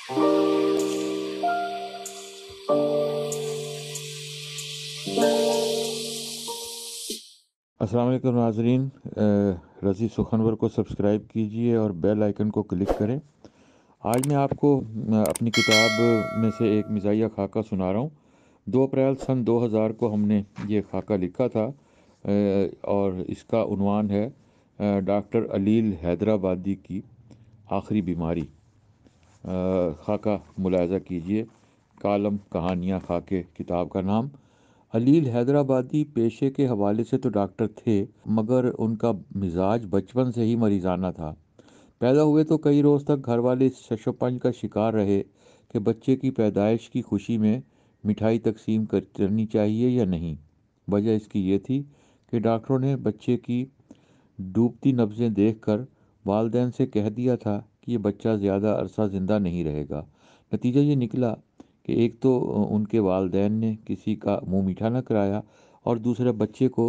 अस्सलाम वालेकुम नाज़रीन, रज़ी सुखनवर को सब्सक्राइब कीजिए और बेल आइकन को क्लिक करें। आज मैं आपको अपनी किताब में से एक मिज़ाहिया खाका सुना रहा हूँ। 2 अप्रैल सन 2000 को हमने ये खाका लिखा था और इसका उन्वान है डॉक्टर अलील हैदराबादी की आखिरी बीमारी। खाका मुलाहज़ा कीजिए। कालम कहानियाँ खाके किताब का नाम। अलील हैदराबादी पेशे के हवाले से तो डॉक्टर थे, मगर उनका मिजाज बचपन से ही मरीजाना था। पैदा हुए तो कई रोज़ तक घर वाले इस शशोपंज का शिकार रहे कि बच्चे की पैदाइश की खुशी में मिठाई तकसीम करनी चाहिए या नहीं। वजह इसकी ये थी कि डॉक्टरों ने बच्चे की डूबती नब्ज़ें देखकर वालिदैन से कह दिया था कि ये बच्चा ज़्यादा अरसा ज़िंदा नहीं रहेगा। नतीजा ये निकला कि एक तो उनके वालिदैन ने किसी का मुंह मीठा न कराया और दूसरे बच्चे को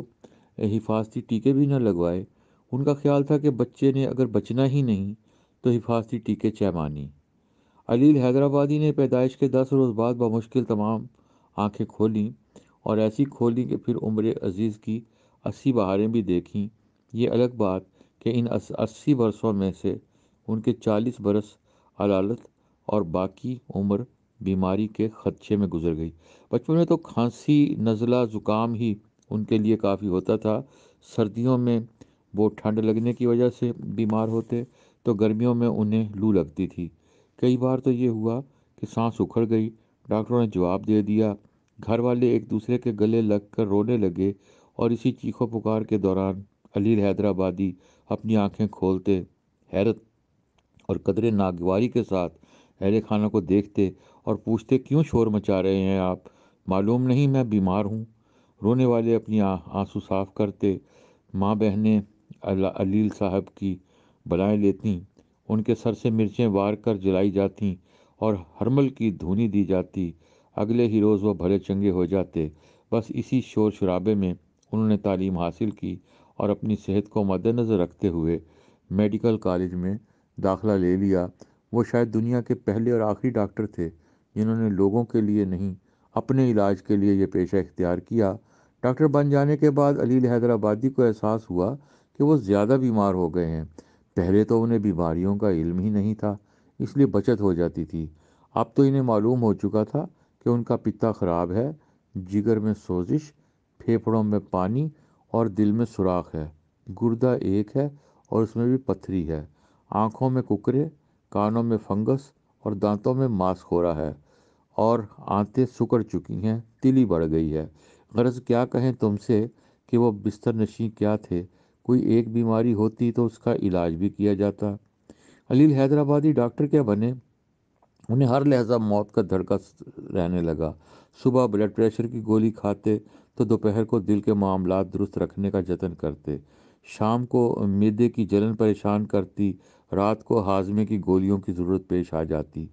हिफाजती टीके भी न लगवाए। उनका ख्याल था कि बच्चे ने अगर बचना ही नहीं तो हिफाजती टीके चैमानी। अलील हैदराबादी ने पैदाइश के 10 रोज़ बाद बमुश्किल तमाम आंखें खोलीं और ऐसी खोलीं कि फिर उम्र अजीज़ की 80 बहारें भी देखीं। ये अलग बात कि इन 80 बरसों में से उनके 40 बरस अलालत और बाकी उम्र बीमारी के खदशे में गुजर गई। बचपन में तो खांसी, नज़ला, ज़ुकाम ही उनके लिए काफ़ी होता था। सर्दियों में वो ठंड लगने की वजह से बीमार होते तो गर्मियों में उन्हें लू लगती थी। कई बार तो ये हुआ कि सांस उखड़ गई। डॉक्टरों ने जवाब दे दिया। घर वाले एक दूसरे के गले लगकर रोने लगे और इसी चीखों पुकार के दौरान अलील हैदराबादी अपनी आंखें खोलते, हैरत और कदरे नागवारी के साथ अहले खाना को देखते और पूछते, क्यों शोर मचा रहे हैं आप? मालूम नहीं मैं बीमार हूँ। रोने वाले अपनी आंसू साफ करते। माँ बहनें अलील साहब की बलाएं लेतीं। उनके सर से मिर्चें वार कर जलाई जातीं और हरमल की धुनी दी जाती। अगले ही रोज़ वह भले चंगे हो जाते। बस इसी शोर शराबे में उन्होंने तालीम हासिल की और अपनी सेहत को मद्देनज़र रखते हुए मेडिकल कॉलेज में दाखिला ले लिया। वो शायद दुनिया के पहले और आखिरी डॉक्टर थे जिन्होंने लोगों के लिए नहीं, अपने इलाज के लिए ये पेशा इख्तियार किया। डॉक्टर बन जाने के बाद अलील हैदराबादी को एहसास हुआ कि वो ज़्यादा बीमार हो गए हैं। पहले तो उन्हें बीमारियों का इल्म ही नहीं था, इसलिए बचत हो जाती थी। अब तो इन्हें मालूम हो चुका था कि उनका पित्ता ख़राब है, जिगर में सोजिश, फेफड़ों में पानी और दिल में सुराख है। गुर्दा एक है और उसमें भी पत्थरी है। आँखों में कुकरे, कानों में फंगस और दांतों में मांसखोरा है और आंतें सिकुड़ चुकी हैं, तिली बढ़ गई है। गरज क्या कहें तुमसे कि वो बिस्तर नशीं क्या थे। कोई एक बीमारी होती तो उसका इलाज भी किया जाता। अलील हैदराबादी डॉक्टर क्या बने, उन्हें हर लहजा मौत का धड़का रहने लगा। सुबह ब्लड प्रेशर की गोली खाते तो दोपहर को दिल के मामलात दुरुस्त रखने का जतन करते। शाम को मैदे की जलन परेशान करती, रात को हाजमे की गोलियों की ज़रूरत पेश आ जाती।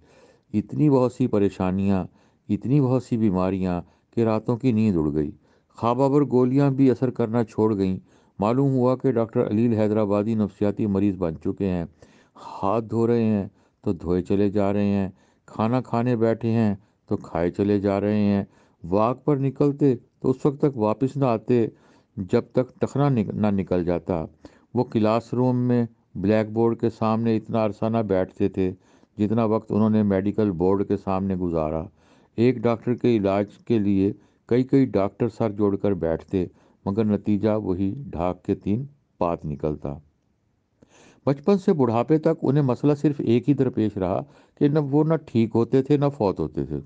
इतनी बहुत सी परेशानियाँ, इतनी बहुत सी बीमारियाँ कि रातों की नींद उड़ गई। ख्वाबावर गोलियाँ भी असर करना छोड़ गईं। मालूम हुआ कि डॉक्टर अलील हैदराबादी नफसियाती मरीज़ बन चुके हैं। हाथ धो रहे हैं तो धोए चले जा रहे हैं, खाना खाने बैठे हैं तो खाए चले जा रहे हैं, वॉक पर निकलते तो उस वक्त तक वापस ना आते जब तक टखना ना निकल जाता। वो क्लासरूम में ब्लैक बोर्ड के सामने इतना अरसा ना बैठते थे जितना वक्त उन्होंने मेडिकल बोर्ड के सामने गुजारा। एक डॉक्टर के इलाज के लिए कई कई डॉक्टर सर जोड़कर बैठते, मगर नतीजा वही ढाक के 3 पात निकलता। बचपन से बुढ़ापे तक उन्हें मसला सिर्फ एक ही दरपेश रहा कि न वो न ठीक होते थे न फौत होते थे।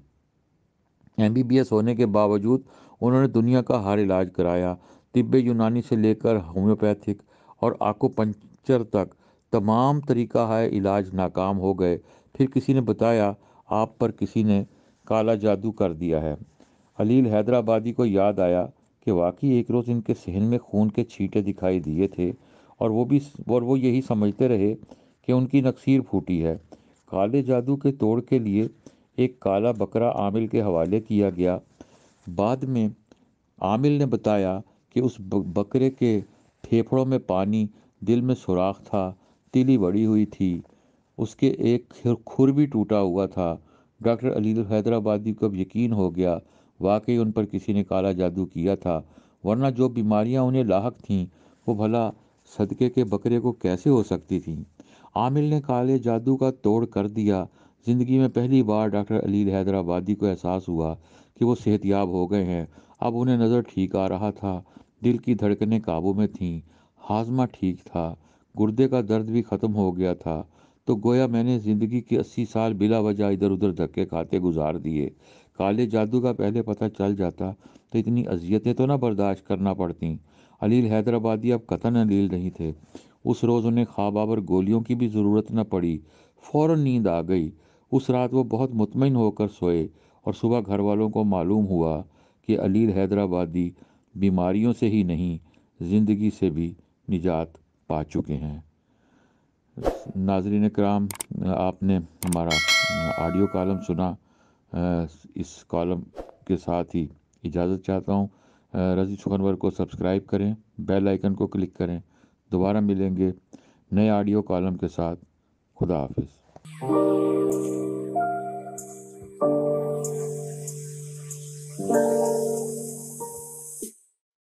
एमबीबीएस होने के बावजूद उन्होंने दुनिया का हर इलाज कराया, तिब्ब यूनानी से लेकर होम्योपैथिक और आकुपंक्चर तक तमाम तरीका है इलाज नाकाम हो गए। फिर किसी ने बताया आप पर किसी ने काला जादू कर दिया है। अलील हैदराबादी को याद आया कि वाकई एक रोज़ इनके सहन में खून के छींटे दिखाई दिए थे और वो यही समझते रहे कि उनकी नक्सीर फूटी है। काले जादू के तोड़ के लिए एक काला बकरा आमिल के हवाले किया गया। बाद में आमिल ने बताया कि उस बकरे के फेफड़ों में पानी, दिल में सुराख था, तिली बड़ी हुई थी। उसके एक खुर भी टूटा हुआ था। डॉक्टर अलील हैदराबादी को अब यकीन हो गया, वाकई उन पर किसी ने काला जादू किया था, वरना जो बीमारियां उन्हें लाहक थीं वो भला सदके के बकरे को कैसे हो सकती थीं। आमिर ने काले जादू का तोड़ कर दिया। जिंदगी में पहली बार डॉक्टर अलील हैदराबादी को एहसास हुआ कि वो सेहतयाब हो गए हैं। अब उन्हें नज़र ठीक आ रहा था, दिल की धड़कनें काबू में थीं, हाजमा ठीक था, गुर्दे का दर्द भी खत्म हो गया था। तो गोया मैंने जिंदगी के 80 साल बिला वजह इधर उधर धक्के खाते गुजार दिए। काले जादू का पहले पता चल जाता तो इतनी अजियतें तो ना बर्दाश्त करना पड़ती। अलील हैदराबादी अब कतन अलील नहीं थे। उस रोज़ उन्हें ख्वाबावर गोलियों की भी ज़रूरत न पड़ी, फौरन नींद आ गई। उस रात वो बहुत मुतमईन होकर सोए और सुबह घर वालों को मालूम हुआ कि अलील हैदराबादी बीमारियों से ही नहीं, ज़िंदगी से भी निजात पा चुके हैं। नाज़रीन कराम, आपने हमारा ऑडियो कॉलम सुना। इस कॉलम के साथ ही इजाज़त चाहता हूँ। रज़ी सुखनवर को सब्सक्राइब करें, बेल आइकन को क्लिक करें। दोबारा मिलेंगे नए ऑडियो कॉलम के साथ। खुदा हाफिज़।